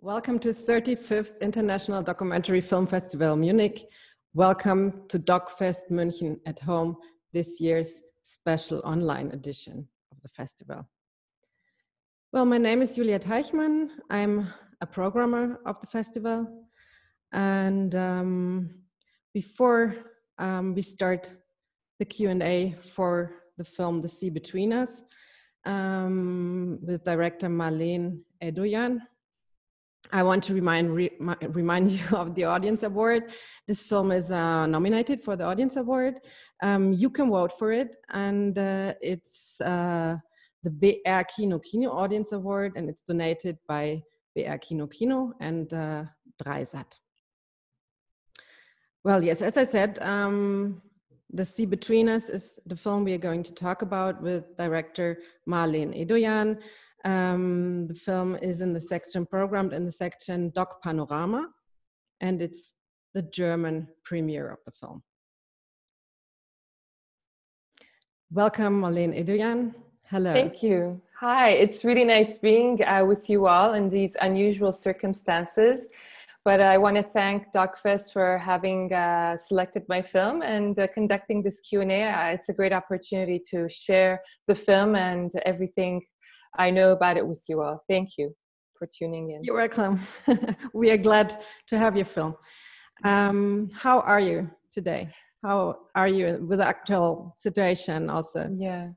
Welcome to 35th International Documentary Film Festival Munich. Welcome to DOK.fest München at home, this year's special online edition of the festival. Well, my name is Teichmann. I'm a programmer of the festival. And before we start the Q&A for the film The Sea Between Us with director Marlene Edoyan, I want to remind you of the Audience Award. This film is nominated for the Audience Award. You can vote for it, and it's the BR Kino Audience Award, and it's donated by BR Kino and Dreisat. Well, yes, as I said, The Sea Between Us is the film we are going to talk about with director Marlene Edoyan. The film is programmed in the section Doc Panorama, and it's the German premiere of the film. Welcome, Marlene Edoyan. Hello. Thank you. Hi, it's really nice being with you all in these unusual circumstances. But I want to thank DOK.fest for having selected my film and conducting this Q&A. It's a great opportunity to share the film and everything I know about it with you all. Thank you for tuning in. You're welcome. We are glad to have your film. How are you today? How are you with the actual situation also? Yeah.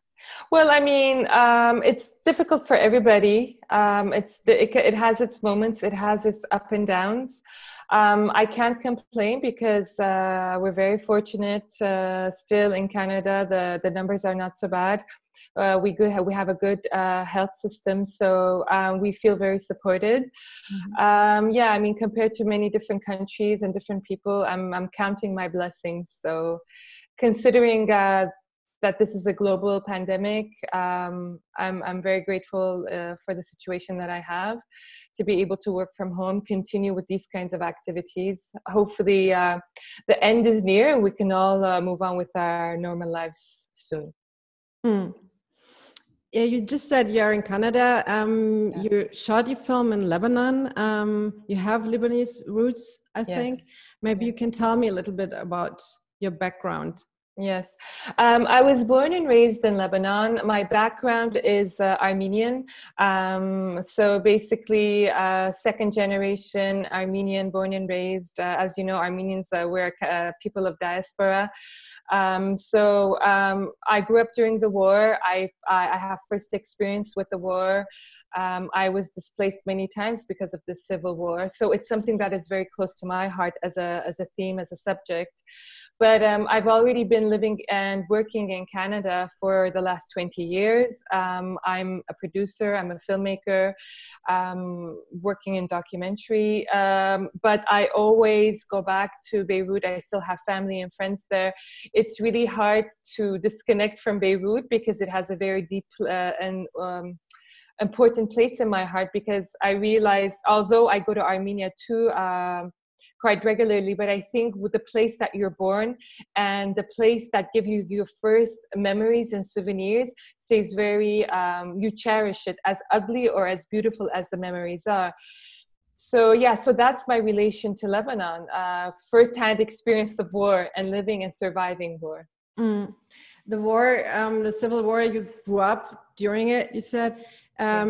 Well, I mean, it's difficult for everybody. It has its moments. It has its up and downs. I can't complain because we're very fortunate still in Canada. The numbers are not so bad. We have a good health system, so we feel very supported. Mm-hmm. Yeah, I mean, compared to many different countries and different people, I'm counting my blessings. So, considering that this is a global pandemic, I'm very grateful for the situation that I have to be able to work from home, continue with these kinds of activities. Hopefully, the end is near and we can all move on with our normal lives soon. Mm. Yeah, you just said you're in Canada. Yes. You shot your film in Lebanon. You have Lebanese roots, I think. Maybe you can tell me a little bit about your background. Yes. I was born and raised in Lebanon. My background is Armenian. So basically, second generation Armenian, born and raised. As you know, Armenians were people of diaspora. So I grew up during the war. I have first experience with the war. I was displaced many times because of the civil war. So it's something that is very close to my heart as a theme, as a subject. But I've already been living and working in Canada for the last 20 years. I'm a producer, I'm a filmmaker, working in documentary. But I always go back to Beirut. I still have family and friends there. It's really hard to disconnect from Beirut because it has a very deep and important place in my heart, because I realized, although I go to Armenia too, quite regularly, but I think with the place that you're born and the place that give you your first memories and souvenirs stays very, you cherish it, as ugly or as beautiful as the memories are. So yeah, so that's my relation to Lebanon, first-hand experience of war and living and surviving war. Mm. The war, the civil war, you grew up during it, you said,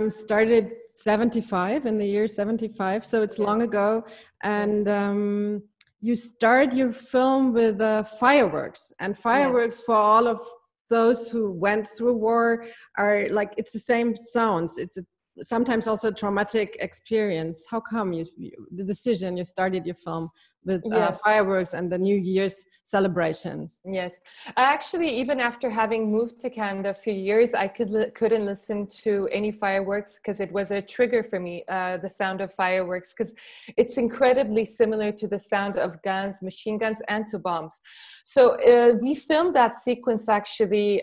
started 75, in the year 75, so it's long ago. And you start your film with fireworks, and fireworks for all of those who went through war are like, it's the same sounds. It's sometimes also a traumatic experience. How come the decision you started your film with fireworks and the New Year's celebrations? Yes, actually, even after having moved to Canada a few years, I couldn't listen to any fireworks because it was a trigger for me, the sound of fireworks, because it's incredibly similar to the sound of guns, machine guns, and to bombs. So we filmed that sequence actually,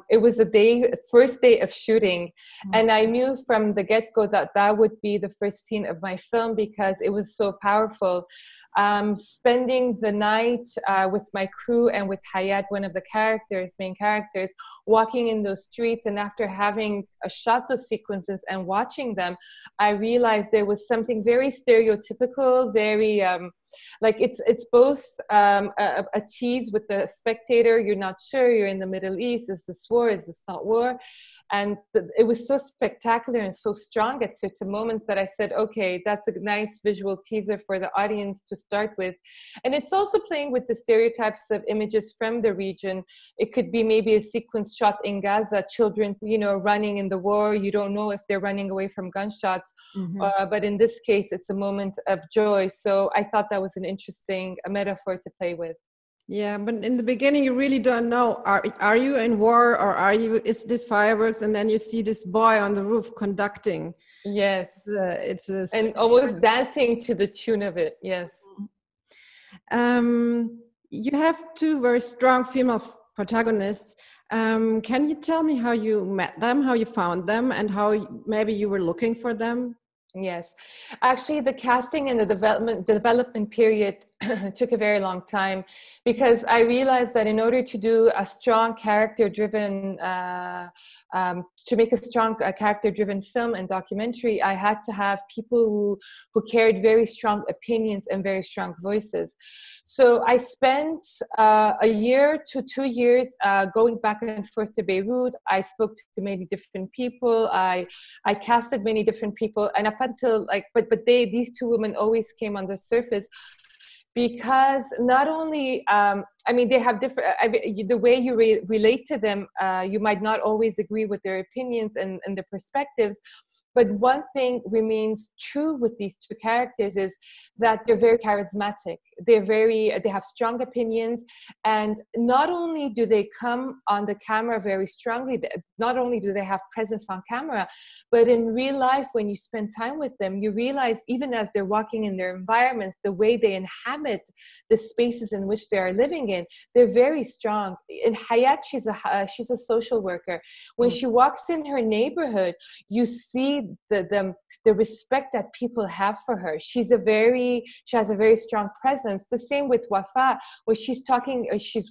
it was first day of shooting. And I knew from the get-go that would be the first scene of my film because it was so powerful. spending the night with my crew and with Hayat, one of the main characters, walking in those streets. And after having shot those sequences and watching them, I realized there was something very stereotypical, very like it's both a tease with the spectator. You're not sure, you're in the Middle East, is this war, is this not war? And it was so spectacular and so strong at certain moments that I said, okay, that's a nice visual teaser for the audience to start with. And it's also playing with the stereotypes of images from the region. It could be maybe a sequence shot in Gaza, children, you know, running in the war. You don't know if they're running away from gunshots. But in this case, it's a moment of joy. So I thought that was an interesting metaphor to play with. Yeah, but in the beginning, you really don't know, are you in war, or is this fireworks? And then you see this boy on the roof conducting. Yes. And almost dancing to the tune of it. Yes. You have two very strong female protagonists. Can you tell me how you met them, how you found them, and how maybe you were looking for them? Yes, actually the casting and the development period took a very long time, because I realized that in order to do a strong character-driven, to make a strong character-driven film and documentary, I had to have people who carried very strong opinions and very strong voices. So I spent a year to 2 years going back and forth to Beirut. I spoke to many different people. I casted many different people, and up until but these two women always came on the surface, because not only, they have different, the way you relate to them, you might not always agree with their opinions and their perspectives. But one thing remains true with these two characters is that they're very charismatic. They have strong opinions, and not only do they come on the camera very strongly, not only do they have presence on camera, but in real life, when you spend time with them, you realize even as they're walking in their environments, the way they inhabit the spaces in which they are living in, they're very strong. In Hayat, she's a social worker. When she walks in her neighborhood, you see the respect that people have for her. She has a very strong presence. The same with Wafa, where she's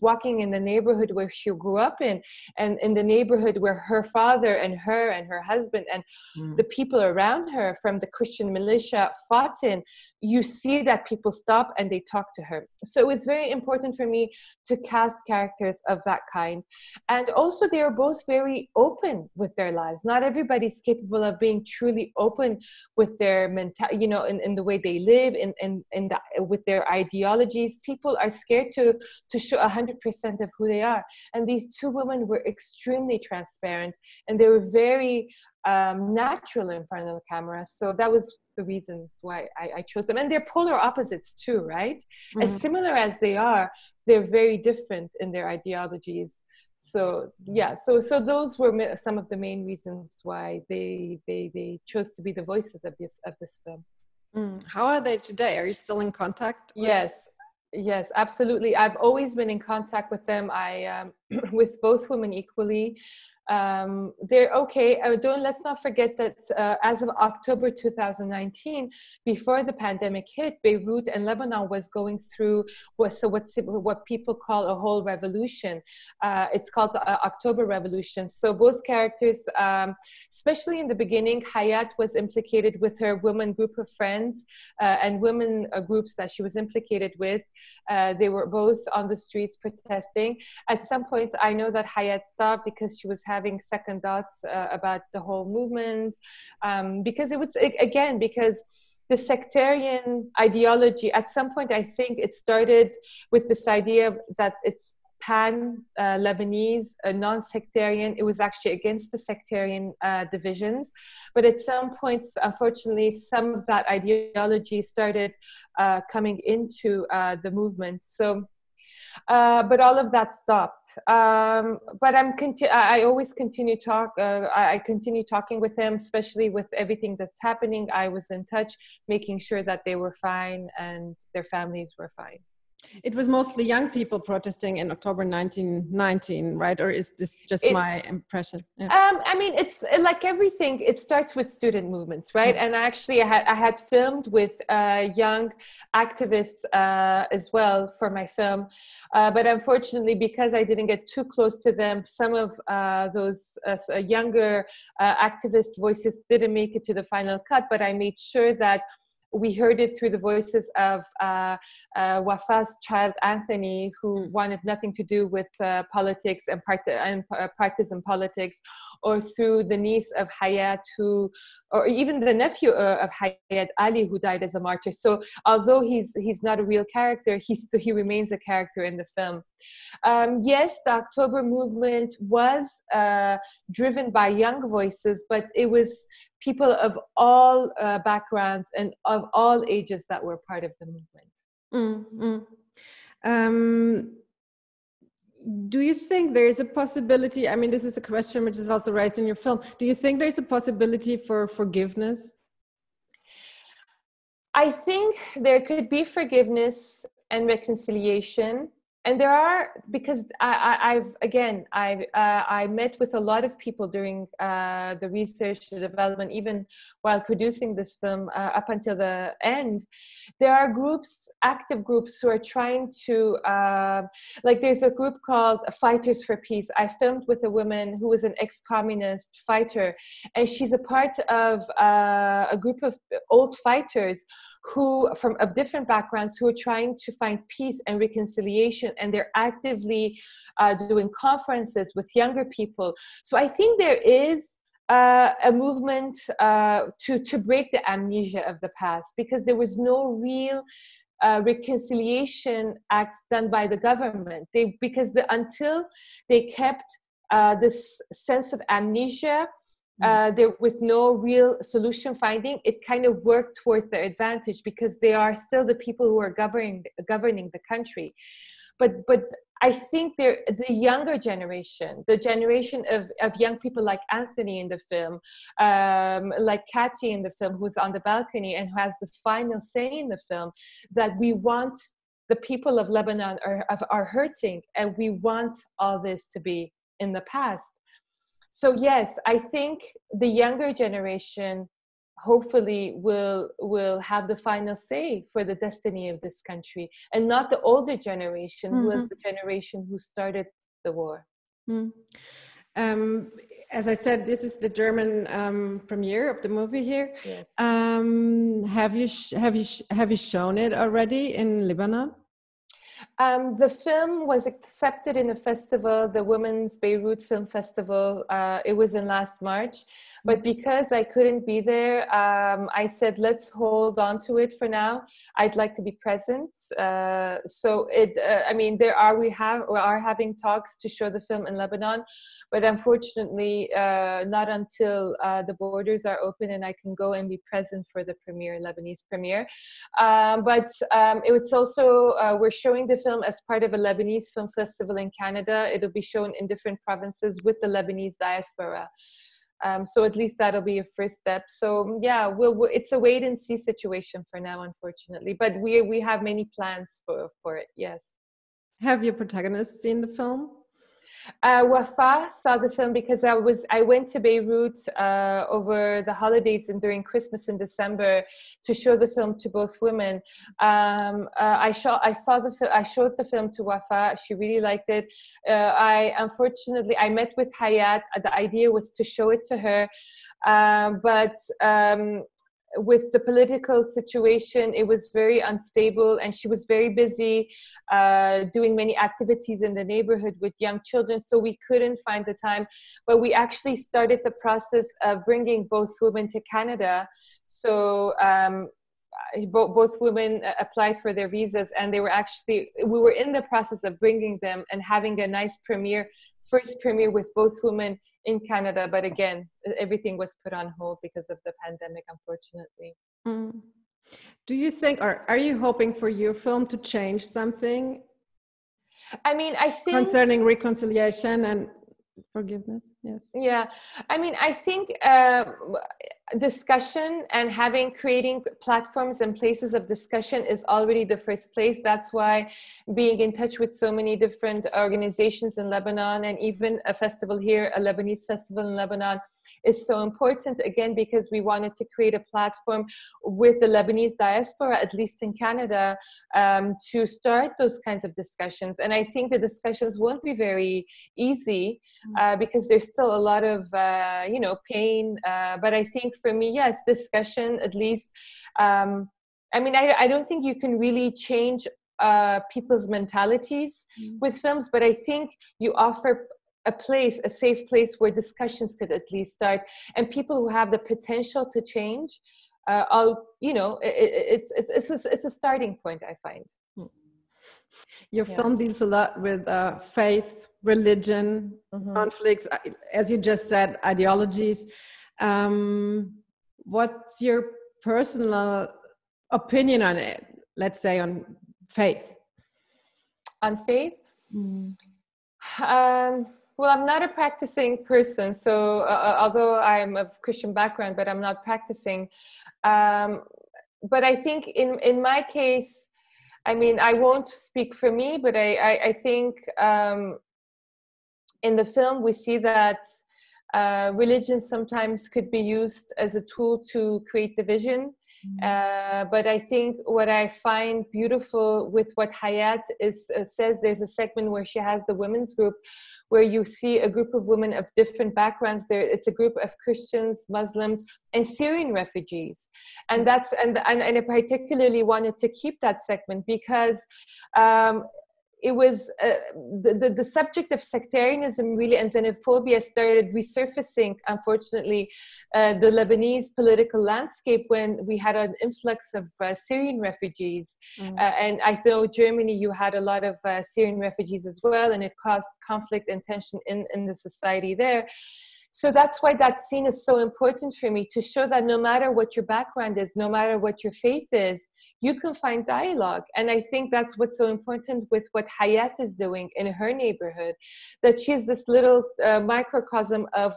walking in the neighborhood where she grew up in, and in the neighborhood where her father and her husband and the people around her from the Christian militia fought in. You see that people stop and they talk to her. So it's very important for me to cast characters of that kind. And also they are both very open with their lives. Not everybody's capable of being truly open with their in the way they live, with their ideologies. People are scared to show 100% of who they are. And these two women were extremely transparent, and they were very natural in front of the camera. So that was the reasons why I chose them. And they're polar opposites too, right? Mm-hmm. As similar as they are, they're very different in their ideologies. So yeah, so those were some of the main reasons why they chose to be the voices of this film. How are they today? Are you still in contact with them? Yes, absolutely. I've always been in contact with them. With both women equally. They're okay. Let's not forget that as of October 2019, before the pandemic hit, Beirut and Lebanon was going through what people call a whole revolution. It's called the October Revolution. So both characters, especially in the beginning, Hayat was implicated with her women group of friends and women groups that she was implicated with. They were both on the streets protesting. At some point, I know that Hayat stopped because she was having second thoughts about the whole movement, because it was, again, because the sectarian ideology, at some point, I think it started with this idea that it's pan-Lebanese, non-sectarian. It was actually against the sectarian divisions. But at some points, unfortunately, some of that ideology started coming into the movement. So, but all of that stopped. But I always continue I continue talking with them, especially with everything that's happening. I was in touch, making sure that they were fine and their families were fine. It was mostly young people protesting in October 1919, right? Or is this just my impression? Yeah. I mean, it's like everything. It starts with student movements, right? And actually, I had filmed with young activists as well for my film, but unfortunately, because I didn't get too close to them, some of those younger activist voices didn't make it to the final cut. But I made sure that we heard it through the voices of Wafa's child, Anthony, who wanted nothing to do with politics and partisan politics, or through the niece of Hayat, or even the nephew of Hayat, Ali, who died as a martyr. So although he's not a real character, he remains a character in the film. Yes, the October movement was driven by young voices, but it was people of all backgrounds and of all ages that were part of the movement. Do you think there is a possibility, I mean, this is a question which is also raised in your film, do you think there's a possibility for forgiveness? I think there could be forgiveness and reconciliation. And there are, because I met with a lot of people during the research, the development, even while producing this film up until the end. There are groups, active groups, who are trying to, like there's a group called Fighters for Peace. I filmed with a woman who was an ex-communist fighter, and she's a part of a group of old fighters who, of different backgrounds, who are trying to find peace and reconciliation, and they're actively doing conferences with younger people. So I think there is a movement to break the amnesia of the past, because there was no real reconciliation acts done by the government. Until they kept this sense of amnesia, there with no real solution finding, it kind of worked towards their advantage, because they are still the people who are governing the country. But I think the younger generation, the generation of young people like Anthony in the film, like Kathy in the film, who's on the balcony and who has the final say in the film, that we want, the people of Lebanon are hurting, and we want all this to be in the past. So yes, I think the younger generation hopefully will have the final say for the destiny of this country, and not the older generation, who was the generation who started the war. As I said, this is the German premiere of the movie here. Yes. Have you shown it already in Lebanon? The film was accepted in a festival, the Women's Beirut Film Festival. It was in last March, but because I couldn't be there, I said, let's hold on to it for now. I'd like to be present. So I mean, we are having talks to show the film in Lebanon, but unfortunately, not until the borders are open and I can go and be present for the premiere, Lebanese premiere. But it's also, we're showing the film as part of a Lebanese film festival in Canada. It'll be shown in different provinces with the Lebanese diaspora. So at least that'll be a first step. So yeah, it's a wait and see situation for now, unfortunately. But we have many plans for it. Yes. Have your protagonists seen the film? Wafa saw the film because I went to Beirut over the holidays and during Christmas in December to show the film to both women. I showed the film to Wafa. She really liked it. Unfortunately, I met with Hayat. The idea was to show it to her, but with the political situation, it was very unstable, and she was very busy doing many activities in the neighborhood with young children, so we couldn't find the time. But we actually started the process of bringing both women to Canada. So both women applied for their visas, and we were in the process of bringing them and having a nice first premiere with both women in Canada, but again, everything was put on hold because of the pandemic, unfortunately. Do you think, or are you hoping for your film to change something? I mean, I think concerning reconciliation and forgiveness. Yes. Yeah. I mean, I think discussion and creating platforms and places of discussion is already the first place. That's why being in touch with so many different organizations in Lebanon, and even a festival here, a Lebanese festival in Lebanon, is so important, again, because we wanted to create a platform with the Lebanese diaspora, at least in Canada, to start those kinds of discussions. And I think the discussions won't be very easy because there's still a lot of, pain. But I think for me, yes, discussion, at least. I don't think you can really change people's mentalities with films, but I think you offer a safe place where discussions could at least start, and people who have the potential to change, it's a starting point, I find. Your film deals a lot with faith, religion, conflicts, as you just said, ideologies. What's your personal opinion on it? Let's say on faith. On faith? Well, I'm not a practicing person, so although I'm of Christian background, but I'm not practicing. But I think in my case, I won't speak for me, but I think in the film we see that religion sometimes could be used as a tool to create division. But I think what I find beautiful with what Hayat says, there's a segment where she has the women's group, where you see a group of women of different backgrounds. It's a group of Christians, Muslims, and Syrian refugees, and I particularly wanted to keep that segment because it was the subject of sectarianism really and xenophobia started resurfacing, unfortunately, the Lebanese political landscape when we had an influx of Syrian refugees. And I know Germany, you had a lot of Syrian refugees as well, and it caused conflict and tension in the society there. So that's why that scene is so important for me, to show that no matter what your background is, no matter what your faith is, you can find dialogue. And I think that's what's so important with what Hayat is doing in her neighborhood, that she's this little microcosm of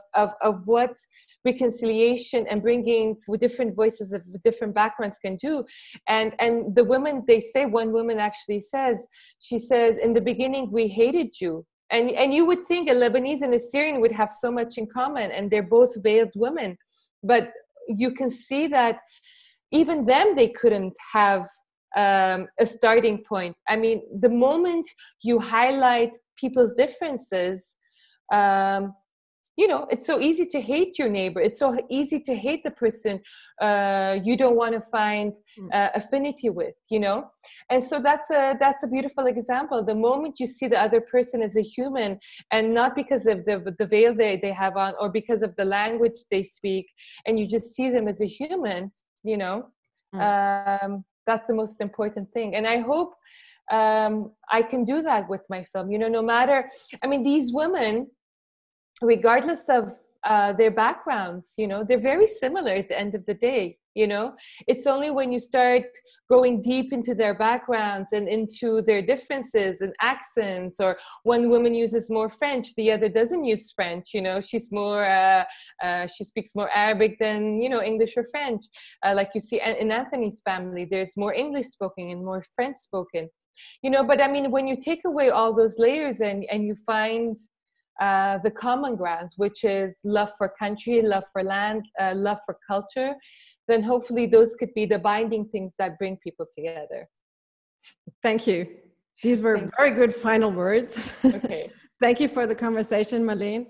what reconciliation and bringing different voices of different backgrounds can do. And the women, they say, one woman actually says, she says, in the beginning, we hated you. And you would think a Lebanese and a Syrian would have so much in common, and they're both veiled women. But you can see that even them, they couldn't have a starting point. The moment you highlight people's differences, it's so easy to hate your neighbor. It's so easy to hate the person you don't want to find affinity with, And so that's a beautiful example. The moment you see the other person as a human, and not because of the veil they have on, or because of the language they speak, and you just see them as a human, that's the most important thing. And I hope I can do that with my film. No matter, these women, regardless of their backgrounds, they're very similar at the end of the day. It's only when you start going deep into their backgrounds and into their differences and accents, or one woman uses more French, the other doesn't use French. She's more, she speaks more Arabic than, English or French. Like you see in Anthony's family, there's more English spoken and more French spoken, but when you take away all those layers and you find the common grounds, which is love for country, love for land, love for culture, then hopefully those could be the binding things that bring people together. Thank you. These were very good final words. Okay. Thank you for the conversation, Marlene.